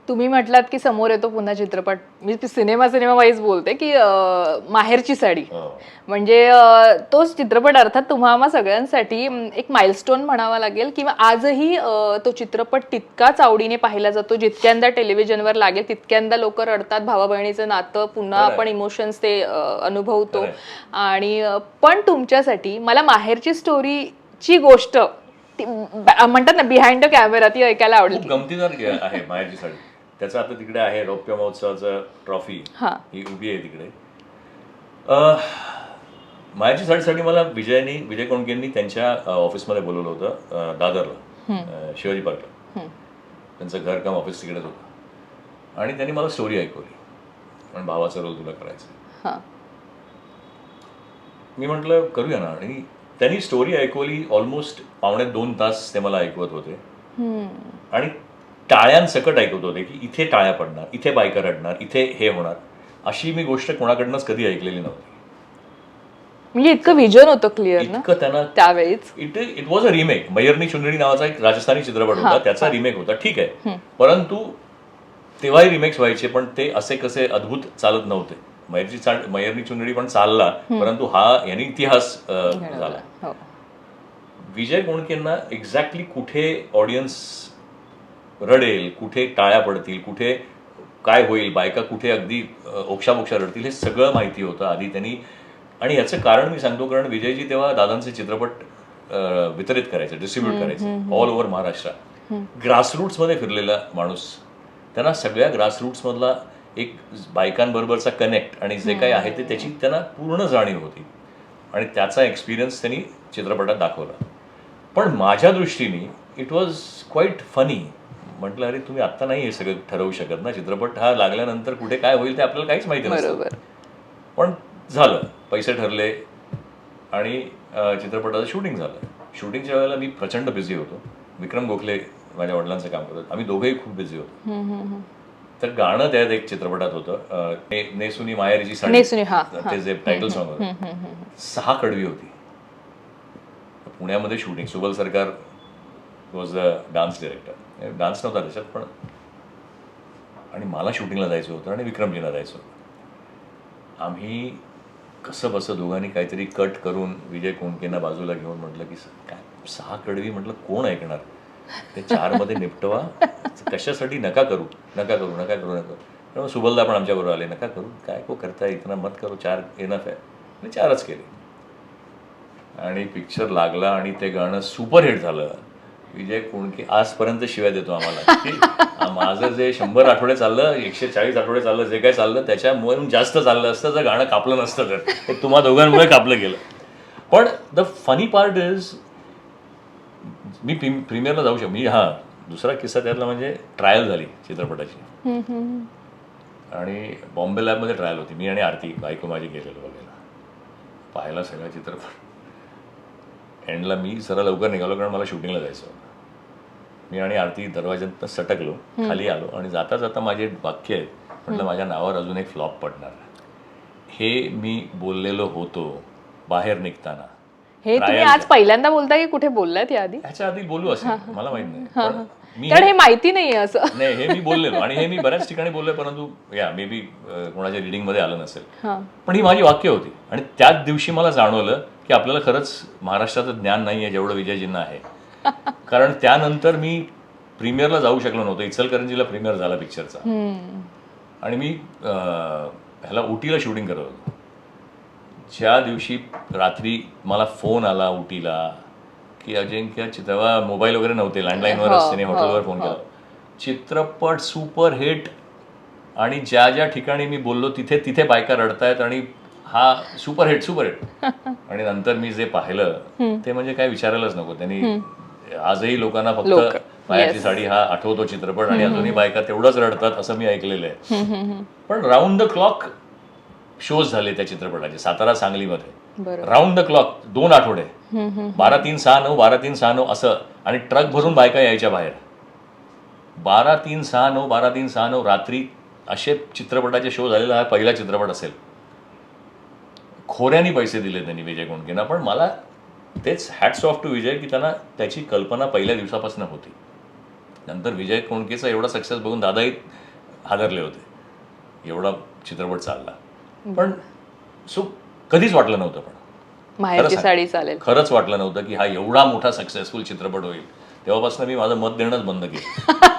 तुम्ही म्हटलात की समोर येतो पुन्हा चित्रपट, मी सिनेमा वाईज बोलते की माहेरची साडी, हो. म्हणजे तोच चित्रपट अर्थात तुम्हा सगळ्यांसाठी एक माइलस्टोन म्हणावा लागेल, किंवा आजही तो चित्रपट तितकाच आवडीने पाहिला जातो. जितक्यांदा टेलिव्हिजनवर लागेल तितक्यांदा लोक रडतात, भावा बहिणीचं नातं पुन्हा खरंय. आपण इमोशन्स ते अनुभवतो. खरंय. आणि पण तुमच्यासाठी मला माहेरची स्टोरीची गोष्ट म्हणतात ना बिहाइंड द कॅमेरा, ती ऐकायला आवडेल खूप की गमतीदार आहे माहेरची साडी. त्याचं आता तिकडे आहे रौप्य महोत्सवाचं ट्रॉफी, हा. ही उभी आहे तिकडे. माहेरची साडीसाठी मला विजय कोणकेंनी त्यांच्या ऑफिसमध्ये बोलवलं होतं दादरला, शिवाजी पार्कला. त्यांचं घर काम ऑफिस तिकडेच होतं आणि त्यांनी मला स्टोरी ऐकवली, पण भावाचा रोल तुला करायचा. हा. मी म्हटलं करूया ना, आणि त्यांनी स्टोरी ऐकवली. ऑलमोस्ट 1.5-2 तास ते मला ऐकवत होते आणि टाळ्यांसकट ऐकवत होते की इथे टाळ्या पडणार, इथे बायका रडणार, इथे हे होणार. अशी मी गोष्ट कोणाकडनंच कधी ऐकलेली नव्हती. म्हणजे इतकं विजन होतं क्लिअर ना इतकं त्यांना त्यावेळीच. It was a remake. मयरनी चुनरी नावाचा एक राजस्थानी चित्रपट होता, त्याचा रिमेक होता, ठीक आहे. परंतु तेव्हाही रिमेक्स व्हायचे, पण ते असे कसे अद्भुत चालत नव्हते. मयरनी चुनरी पण चालला, परंतु यांनी इतिहास झाला. हो. विजय कोणकेंना एक्झॅक्टली कुठे ऑडियन्स रडेल, कुठे टाळ्या पडतील, कुठे काय होईल, बायका कुठे अगदी ओक्षाबोक्षा रडतील, हे सगळं माहिती होतं आधी त्यांनी. आणि याचं कारण मी सांगतो, कारण विजयजी तेव्हा दादांचे चित्रपट वितरित करायचे, डिस्ट्रीब्यूट करायचे ऑल ओव्हर महाराष्ट्र. ग्रासरूट्समध्ये फिरलेला माणूस, त्यांना सगळ्या ग्रासरूट्समधला एक बायकांबरोबरचा कनेक्ट आणि जे काही आहे ते त्याची त्यांना पूर्ण जाणीव होती आणि त्याचा एक्सपिरियन्स त्यांनी चित्रपटात दाखवला. पण माझ्या दृष्टीने इट वॉज क्वाईट फनी. म्हटलं अरे तुम्ही आत्ता नाही हे सगळं ठरवू शकत ना, चित्रपट हा लागल्यानंतर कुठे काय होईल ते आपल्याला काहीच माहिती नसतं. पण झालं, पैसे ठरले आणि चित्रपटाचं शूटिंग झालं. शूटिंगच्या वेळेला मी प्रचंड बिझी होतो. विक्रम गोखले माझ्या वडिलांचं काम करतात, आम्ही दोघेही खूप बिझी होतो. तर गाणं त्यात एक चित्रपटात होतं, नेसुनी माहेरची साडी, ते जे टायटल सॉंग होतं. 6 कडवी होती. पुण्यामध्ये शूटिंग, सुबल सरकार was the dance director. Dance नव्हता त्याच्यात, पण आणि मला शूटिंगला जायचं होतं आणि विक्रमजीला जायचं होतं. आम्ही कसं बसं दोघांनी काहीतरी कट करून विजय कोणकेंना बाजूला घेऊन म्हटलं की काय 6 कडवी, म्हटलं कोण ऐकणार, ते 4 मध्ये निपटवा, कशासाठी नका करू. त्यामुळे सुबलदा पण आमच्याबरोबर आले, नका करू, काय को करताय, इतना मत करू, 4 एनफ आहे. आणि 4च केले आणि पिक्चर लागला आणि ते गाणं सुपरहिट झालं. विजय कोणके आजपर्यंत शिवाय देतो आम्हाला की माझं जे 100 आठवडे चाललं, 140 आठवडे चाललं, जे काय चाललं त्याच्यामुळे जास्त चाललं असतं जर गाणं कापलं नसतं तर. ते तुम्हा दोघांमुळे कापलं गेलं. पण द फनी पार्ट इज, मी प्रीमियरला जाऊ शकतो. मी दुसरा किस्सा त्यातला म्हणजे ट्रायल झाली चित्रपटाची आणि बॉम्बे लॅबमध्ये ट्रायल होती. मी आणि आरती बायको माझी गेलेलो बघायला, पाहायला सगळा चित्रपट. एंडला मी जरा लवकर निघालो कारण मला शूटिंगला जायचं होतं. मी आणि आरती दरवाज्यात सटकलो, खाली आलो आणि जाता जाता माझे वाक्य आहेत, म्हटलं माझ्या नावावर अजून एक फ्लॉप पडणार. हे मी बोललेलो होतो बाहेर निघताना. हे तुम्ही आज पहिल्यांदा बोलता की कुठे बोललात याआधी? ह्याच्या आधी बोलू असेल, मला माहित नाही, पण कारण हे माहिती नाहीये असं. नाही, हे मी बोललेलो आणि हे मी बऱ्याच ठिकाणी बोललोय, परंतु मे बी कोणाच्या रिडिंग मध्ये आलं नसेल. पण ही माझी वाक्य होती आणि त्याच दिवशी मला जाणवलं की आपल्याला खरंच महाराष्ट्राचं ज्ञान नाहीये जेवढं विजयजींना आहे. कारण त्यानंतर मी प्रीमियरला जाऊ शकलो नव्हतो. इचलकरंजीला प्रीमियर झाला पिक्चरचा आणि मी ह्याला उटीला शूटिंग करत होतो. ज्या दिवशी रात्री मला फोन आला उटीला की अजिंक्य, तेव्हा मोबाईल वगैरे नव्हते, लँडलाईनवरच त्याने हॉटेलवर फोन केला, चित्रपट सुपर हिट आणि ज्या ज्या ठिकाणी मी बोललो तिथे तिथे बायका रडतायत आणि हा सुपर हिट. आणि नंतर मी जे पाहिलं ते म्हणजे काय विचारायलाच नको. त्यांनी आजही लोकांना फक्त माहेरची साडी हा आठवतो चित्रपट आणि अजूनही बायका तेवढंच रडतात असं मी ऐकलेलं आहे. पण राऊंड द क्लॉक शोज झाले त्या चित्रपटाचे सातारा सांगलीमध्ये, राऊंड द क्लॉक 2 आठवडे, 12-3-6-9 12-3-6-9 असं, आणि ट्रक भरून बायका यायच्या बाहेर. 12-3-6-9 12-3-6-9 रात्री असे चित्रपटाचे शो झालेला हा पहिला चित्रपट असेल. खोऱ्यानी पैसे दिले त्यांनी विजय कोणकेंना. पण मला तेच हॅट्स ऑफ टू विजय की त्यांना त्याची कल्पना पहिल्या दिवसापासून होती नंतर विजय कोणकेचा एवढा सक्सेस बघून दादाही हादरले होते, एवढा चित्रपट चालला. पण सो कधीच वाटलं नव्हतं, पण माहेरची खरं साडी चालेल. खरंच वाटलं नव्हतं की हा एवढा मोठा सक्सेसफुल चित्रपट होईल. तेव्हापासून मी माझं मत देणंच बंद केलं.